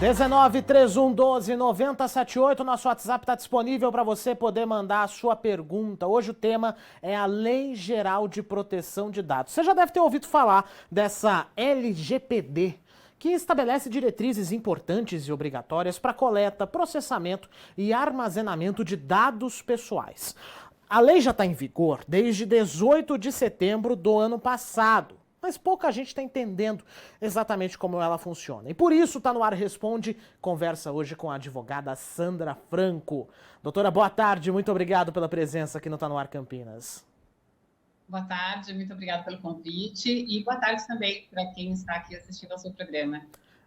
19 3112 9078, nosso WhatsApp está disponível para você poder mandar a sua pergunta. Hoje o tema é a Lei Geral de Proteção de Dados. Você já deve ter ouvido falar dessa LGPD, que estabelece diretrizes importantes e obrigatórias para coleta, processamento e armazenamento de dados pessoais. A lei já está em vigor desde 18 de setembro do ano passado, mas pouca gente está entendendo exatamente como ela funciona. E por isso está no Ar Responde, conversa hoje com a advogada Sandra Franco. Doutora, boa tarde, muito obrigado pela presença aqui no Tá no Ar Campinas. Boa tarde, muito obrigada pelo convite e boa tarde também para quem está aqui assistindo ao seu programa.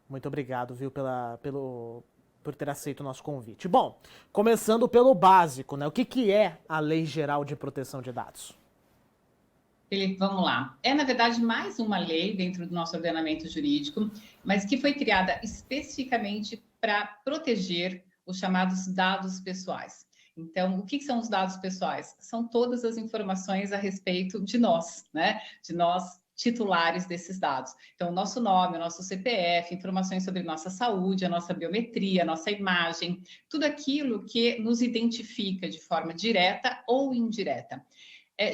Muito obrigado, viu, por ter aceito o nosso convite. Bom, começando pelo básico, né? O que é a Lei Geral de Proteção de Dados? Felipe, vamos lá. É, na verdade, mais uma lei dentro do nosso ordenamento jurídico, mas que foi criada especificamente para proteger os chamados dados pessoais. Então, o que são os dados pessoais? São todas as informações a respeito de nós, né? De nós, titulares desses dados. Então, o nosso nome, o nosso CPF, informações sobre nossa saúde, a nossa biometria, a nossa imagem, tudo aquilo que nos identifica de forma direta ou indireta.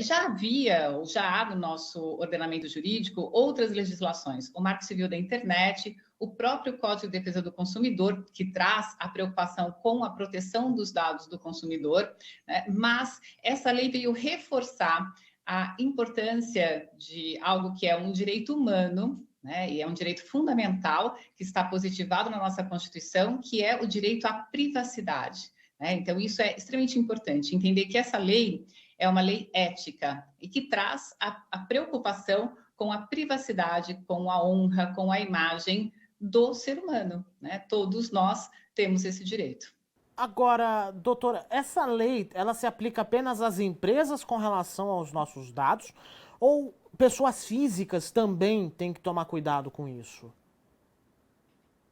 Já havia, ou já há no nosso ordenamento jurídico, outras legislações, o Marco Civil da Internet, o próprio Código de Defesa do Consumidor, que traz a preocupação com a proteção dos dados do consumidor, né? Mas essa lei veio reforçar a importância de algo que é um direito humano, né? E é um direito fundamental que está positivado na nossa Constituição, que é o direito à privacidade, né? Então, isso é extremamente importante, entender que essa lei é uma lei ética e que traz a preocupação com a privacidade, com a honra, com a imagem do ser humano, né? Todos nós temos esse direito. Agora, doutora, essa lei, ela se aplica apenas às empresas com relação aos nossos dados ou pessoas físicas também têm que tomar cuidado com isso?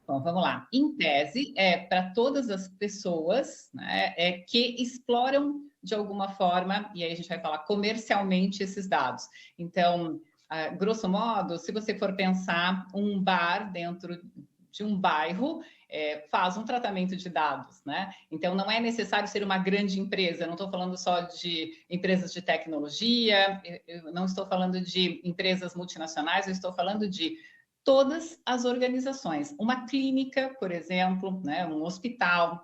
Bom, vamos lá. Em tese, é para todas as pessoas, né, que exploram de alguma forma, e aí a gente vai falar comercialmente esses dados. Então, grosso modo, se você for pensar um bar dentro de um bairro, faz um tratamento de dados, né? Então, não é necessário ser uma grande empresa, eu não estou falando só de empresas de tecnologia, eu não estou falando de empresas multinacionais, eu estou falando de todas as organizações. Uma clínica, por exemplo, né, um hospital,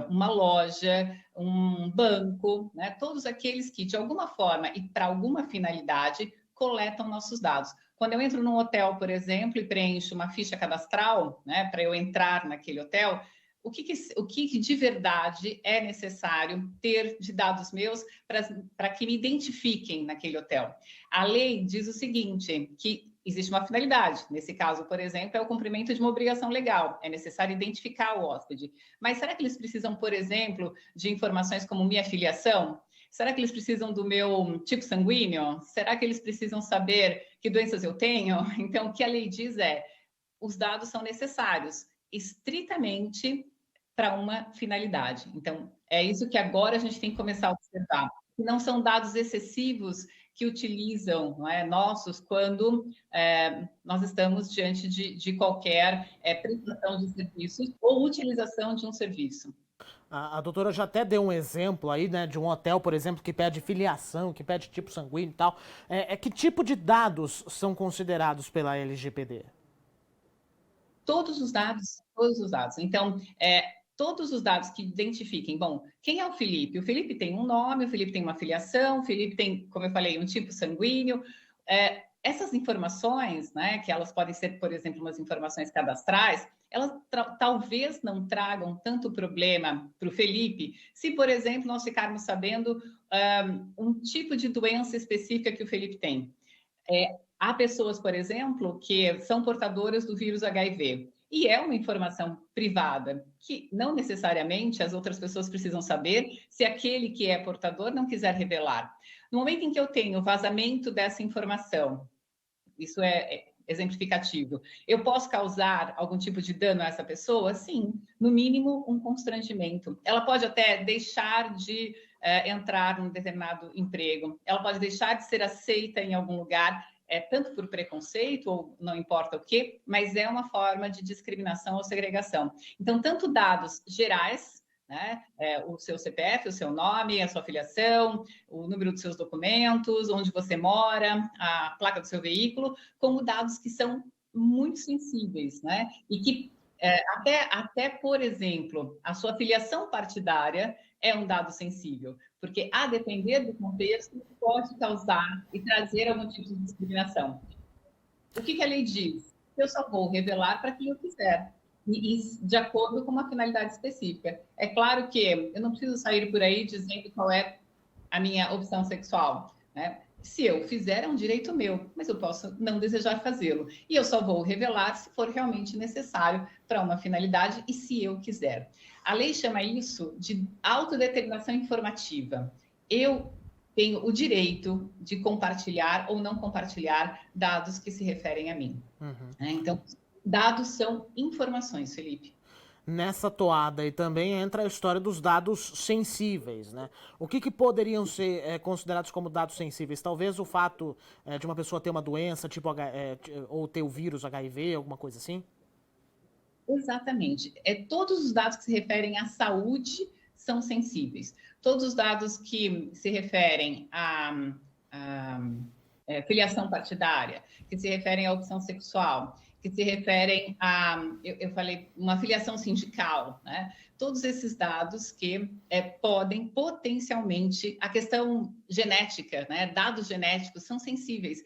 uma loja, um banco, né, todos aqueles que, de alguma forma e para alguma finalidade, coletam nossos dados. Quando eu entro num hotel, por exemplo, e preencho uma ficha cadastral, né, para eu entrar naquele hotel, o que de verdade é necessário ter de dados meus para que me identifiquem naquele hotel? A lei diz o seguinte, que existe uma finalidade. Nesse caso, por exemplo, é o cumprimento de uma obrigação legal. É necessário identificar o hóspede. Mas será que eles precisam, por exemplo, de informações como minha filiação? Será que eles precisam do meu tipo sanguíneo? Será que eles precisam saber que doenças eu tenho? Então, o que a lei diz é, os dados são necessários estritamente para uma finalidade. Então, é isso que agora a gente tem que começar a observar. Não são dados excessivos que utilizam, não é, nossos quando nós estamos diante de qualquer prestação de serviços ou utilização de um serviço. A doutora já até deu um exemplo aí, né, de um hotel, por exemplo, que pede filiação, que pede tipo sanguíneo e tal. Que tipo de dados são considerados pela LGPD? Todos os dados, todos os dados. Então, todos os dados que identifiquem, bom, quem é o Felipe? O Felipe tem um nome, o Felipe tem uma filiação, o Felipe tem, como eu falei, um tipo sanguíneo. Essas informações, né, que elas podem ser, por exemplo, umas informações cadastrais, elas talvez não tragam tanto problema para o Felipe, se, por exemplo, nós ficarmos sabendo um tipo de doença específica que o Felipe tem. Há pessoas, por exemplo, que são portadoras do vírus HIV. E é uma informação privada, que não necessariamente as outras pessoas precisam saber se aquele que é portador não quiser revelar. No momento em que eu tenho vazamento dessa informação, isso é exemplificativo, eu posso causar algum tipo de dano a essa pessoa? Sim, no mínimo um constrangimento. Ela pode até deixar de entrar num determinado emprego, ela pode deixar de ser aceita em algum lugar. tanto por preconceito, ou não importa o quê, mas é uma forma de discriminação ou segregação. Então, tanto dados gerais, né, o seu CPF, o seu nome, a sua filiação, o número dos seus documentos, onde você mora, a placa do seu veículo, como dados que são muito sensíveis, né, e que até, por exemplo, a sua filiação partidária é um dado sensível, porque, a depender do contexto, pode causar e trazer algum tipo de discriminação. O que a lei diz? Eu só vou revelar para quem eu quiser, e de acordo com uma finalidade específica. É claro que eu não preciso sair por aí dizendo qual é a minha opção sexual, né? Se eu fizer, é um direito meu, mas eu posso não desejar fazê-lo. E eu só vou revelar se for realmente necessário para uma finalidade e se eu quiser. A lei chama isso de autodeterminação informativa. Eu tenho o direito de compartilhar ou não compartilhar dados que se referem a mim. Então, dados são informações, Felipe. Nessa toada aí também entra a história dos dados sensíveis, né? O que poderiam ser considerados como dados sensíveis? Talvez o fato de uma pessoa ter uma doença, tipo ou ter o vírus HIV, alguma coisa assim? Exatamente. Todos os dados que se referem à saúde são sensíveis. Todos os dados que se referem à filiação partidária, que se referem à opção sexual, que se referem a, eu falei, uma filiação sindical, né? Todos esses dados que podem potencialmente, a questão genética, né? Dados genéticos são sensíveis.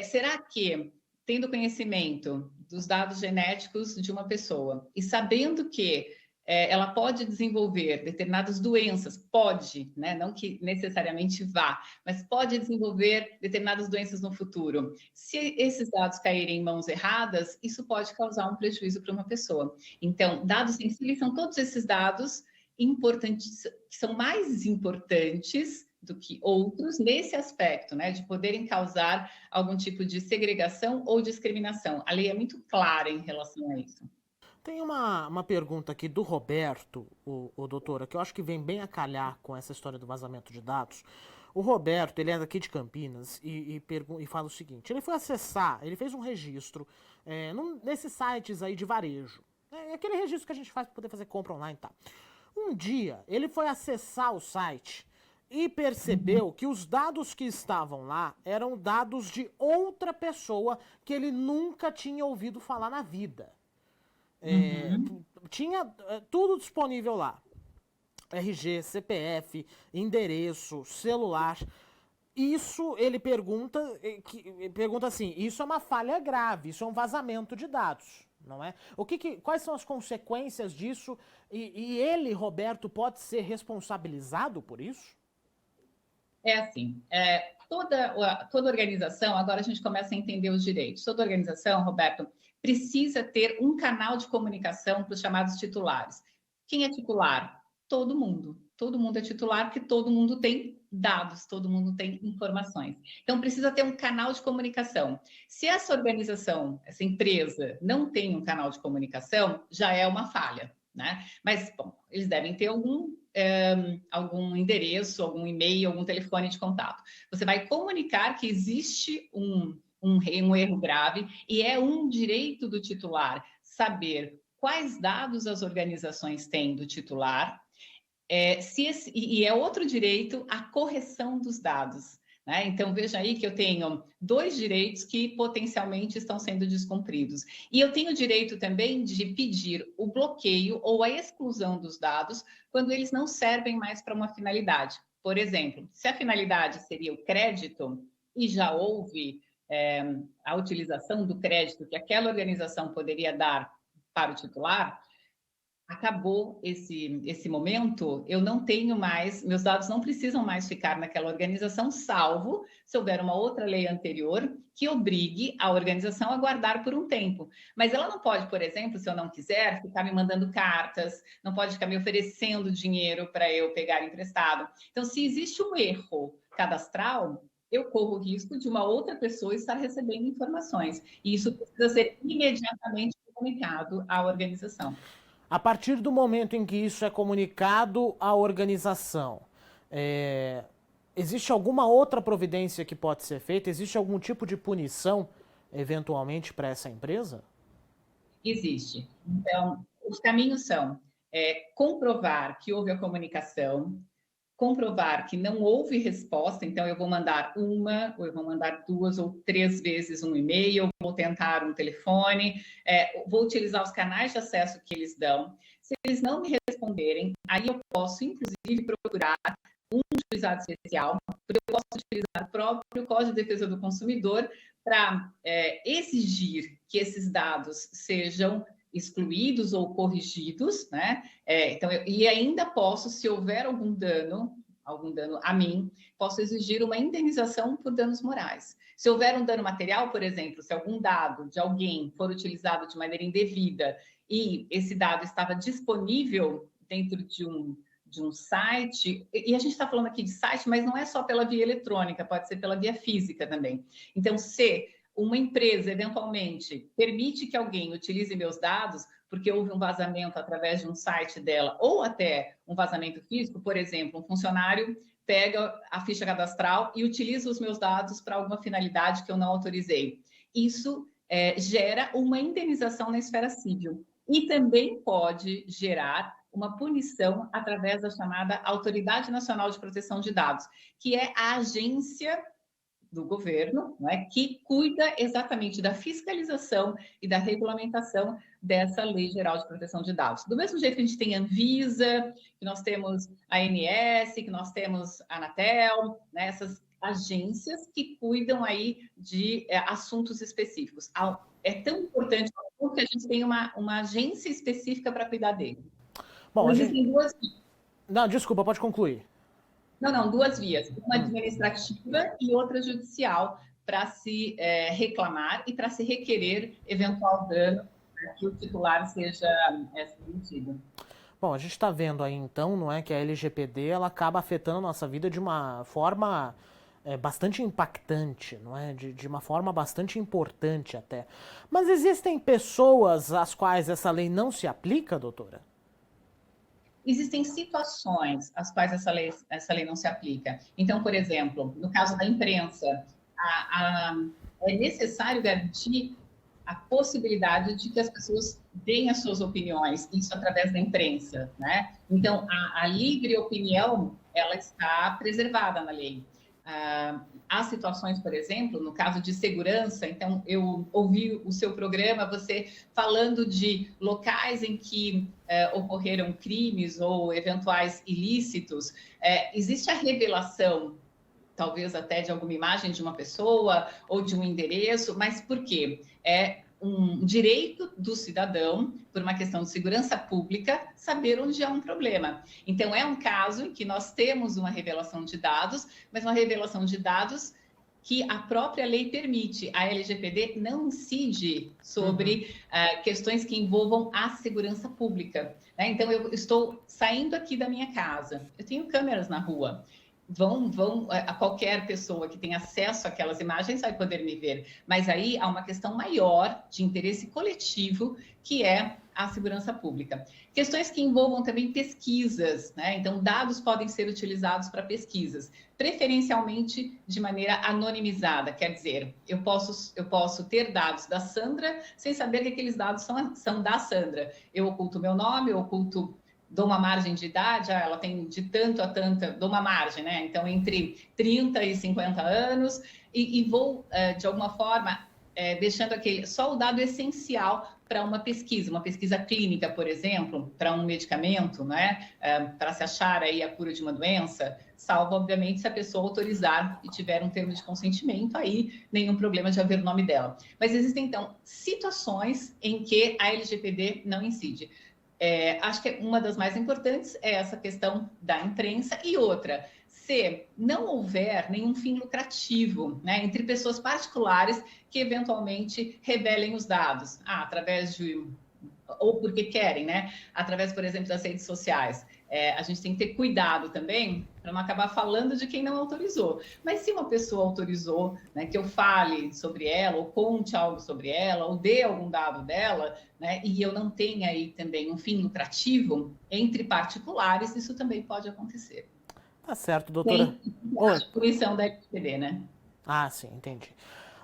Será que, tendo conhecimento dos dados genéticos de uma pessoa e sabendo que ela pode desenvolver determinadas doenças, pode, né? Não que necessariamente vá, mas pode desenvolver determinadas doenças no futuro. Se esses dados caírem em mãos erradas, isso pode causar um prejuízo para uma pessoa. Então, dados sensíveis são todos esses dados importantes, que são mais importantes do que outros nesse aspecto, né, de poderem causar algum tipo de segregação ou discriminação. A lei é muito clara em relação a isso. Tem uma pergunta aqui do Roberto, o doutora, que eu acho que vem bem a calhar com essa história do vazamento de dados. O Roberto, ele é daqui de Campinas e fala o seguinte, ele foi acessar, ele fez um registro nesses sites aí de varejo. É aquele registro que a gente faz para poder fazer compra online e tal. Um dia, ele foi acessar o site e percebeu que os dados que estavam lá eram dados de outra pessoa que ele nunca tinha ouvido falar na vida. Tinha tudo disponível lá. RG, CPF, endereço, celular. Isso ele pergunta assim, isso é uma falha grave, isso é um vazamento de dados, não é? Quais são as consequências disso? E ele, Roberto, pode ser responsabilizado por isso? É assim, toda organização, agora a gente começa a entender os direitos. Toda organização, Roberto, precisa ter um canal de comunicação para os chamados titulares. Quem é titular? Todo mundo. Todo mundo é titular porque todo mundo tem dados, todo mundo tem informações. Então, precisa ter um canal de comunicação. Se essa organização, essa empresa, não tem um canal de comunicação, já é uma falha, né? Mas, bom, eles devem ter algum endereço, algum e-mail, algum telefone de contato. Você vai comunicar que existe um erro grave e é um direito do titular saber quais dados as organizações têm do titular, e é outro direito a correção dos dados. Né? Então, veja aí que eu tenho dois direitos que potencialmente estão sendo descumpridos. E eu tenho o direito também de pedir o bloqueio ou a exclusão dos dados quando eles não servem mais para uma finalidade. Por exemplo, se a finalidade seria o crédito e já houve a utilização do crédito que aquela organização poderia dar para o titular, acabou esse momento, eu não tenho mais, meus dados não precisam mais ficar naquela organização, salvo se houver uma outra lei anterior que obrigue a organização a guardar por um tempo. Mas ela não pode, por exemplo, se eu não quiser, ficar me mandando cartas, não pode ficar me oferecendo dinheiro para eu pegar emprestado. Então, se existe um erro cadastral, eu corro o risco de uma outra pessoa estar recebendo informações. E isso precisa ser imediatamente comunicado à organização. A partir do momento em que isso é comunicado à organização, Existe alguma outra providência que pode ser feita? Existe algum tipo de punição, eventualmente, para essa empresa? Existe. Então, os caminhos são comprovar que houve a comunicação, comprovar que não houve resposta, então eu vou mandar uma, ou eu vou mandar duas ou três vezes um e-mail, vou tentar um telefone, vou utilizar os canais de acesso que eles dão. Se eles não me responderem, aí eu posso, inclusive, procurar um juizado especial, porque eu posso utilizar o próprio Código de Defesa do Consumidor para exigir que esses dados sejam excluídos ou corrigidos, né? Então, e ainda posso, se houver algum dano a mim, posso exigir uma indenização por danos morais. Se houver um dano material, por exemplo, se algum dado de alguém for utilizado de maneira indevida e esse dado estava disponível dentro de um site, e a gente está falando aqui de site, mas não é só pela via eletrônica, pode ser pela via física também. Então, se uma empresa, eventualmente, permite que alguém utilize meus dados, porque houve um vazamento através de um site dela, ou até um vazamento físico, por exemplo, um funcionário pega a ficha cadastral e utiliza os meus dados para alguma finalidade que eu não autorizei. Isso gera uma indenização na esfera civil. E também pode gerar uma punição através da chamada Autoridade Nacional de Proteção de Dados, que é a agência do governo, né, que cuida exatamente da fiscalização e da regulamentação dessa Lei Geral de Proteção de Dados. Do mesmo jeito que a gente tem a Anvisa, que nós temos a ANS, que nós temos a Anatel, né, essas agências que cuidam aí de assuntos específicos. É tão importante que a gente tem uma agência específica para cuidar dele. Bom, existem duas... Não, desculpa, pode concluir. Não, duas vias. Uma administrativa e outra judicial para se reclamar e para se requerer eventual dano para que o titular seja demitido. Bom, a gente está vendo aí então, não é, que a LGPD ela acaba afetando a nossa vida de uma forma bastante impactante, não é? De uma forma bastante importante até. Mas existem pessoas às quais essa lei não se aplica, doutora? Existem situações às quais essa lei não se aplica. Então, por exemplo, no caso da imprensa, é necessário garantir a possibilidade de que as pessoas deem as suas opiniões, isso através da imprensa, né? Então, a livre opinião, ela está preservada na lei. Há situações, por exemplo, no caso de segurança, então eu ouvi o seu programa, você falando de locais em que ocorreram crimes ou eventuais ilícitos, existe a revelação, talvez até de alguma imagem de uma pessoa ou de um endereço, mas por quê? É um direito do cidadão, por uma questão de segurança pública, saber onde há um problema. Então, é um caso em que nós temos uma revelação de dados, mas uma revelação de dados que a própria lei permite. A LGPD não incide sobre questões que envolvam a segurança pública, né? Então, eu estou saindo aqui da minha casa, eu tenho câmeras na rua, a qualquer pessoa que tenha acesso àquelas imagens vai poder me ver. Mas aí há uma questão maior de interesse coletivo, que é a segurança pública. Questões que envolvam também pesquisas, né? Então, dados podem ser utilizados para pesquisas, preferencialmente de maneira anonimizada. Quer dizer, eu posso ter dados da Sandra sem saber que aqueles dados são da Sandra. Eu oculto meu nome, eu oculto, dou uma margem de idade, ela tem de tanto a tanta, dou uma margem, né? Então, entre 30 e 50 anos, e vou, de alguma forma, deixando só o dado essencial para uma pesquisa clínica, por exemplo, para um medicamento, né? Para se achar aí a cura de uma doença, salvo, obviamente, se a pessoa autorizar e tiver um termo de consentimento, aí nenhum problema de haver o nome dela. Mas existem, então, situações em que a LGPD não incide. Acho que uma das mais importantes é essa questão da imprensa, e outra, se não houver nenhum fim lucrativo, né, entre pessoas particulares que eventualmente revelem os dados, através de, ou porque querem, né, através, por exemplo, das redes sociais. A gente tem que ter cuidado também para não acabar falando de quem não autorizou. Mas se uma pessoa autorizou, né, que eu fale sobre ela, ou conte algo sobre ela, ou dê algum dado dela, né, e eu não tenha aí também um fim lucrativo entre particulares, isso também pode acontecer. Tá certo, doutora. Tem Oi. a distribuição da LGPD, né? Ah, sim, entendi.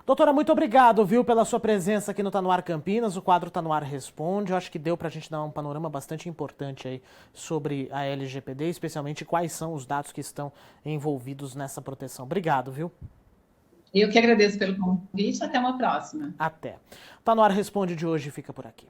Doutora, muito obrigado, viu, pela sua presença aqui no Tá No Ar Campinas. O quadro Tá No Ar Responde. Eu acho que deu pra gente dar um panorama bastante importante aí sobre a LGPD, especialmente quais são os dados que estão envolvidos nessa proteção. Obrigado, viu? Eu que agradeço pelo convite. Até uma próxima. Até. Tá No Ar Responde de hoje fica por aqui.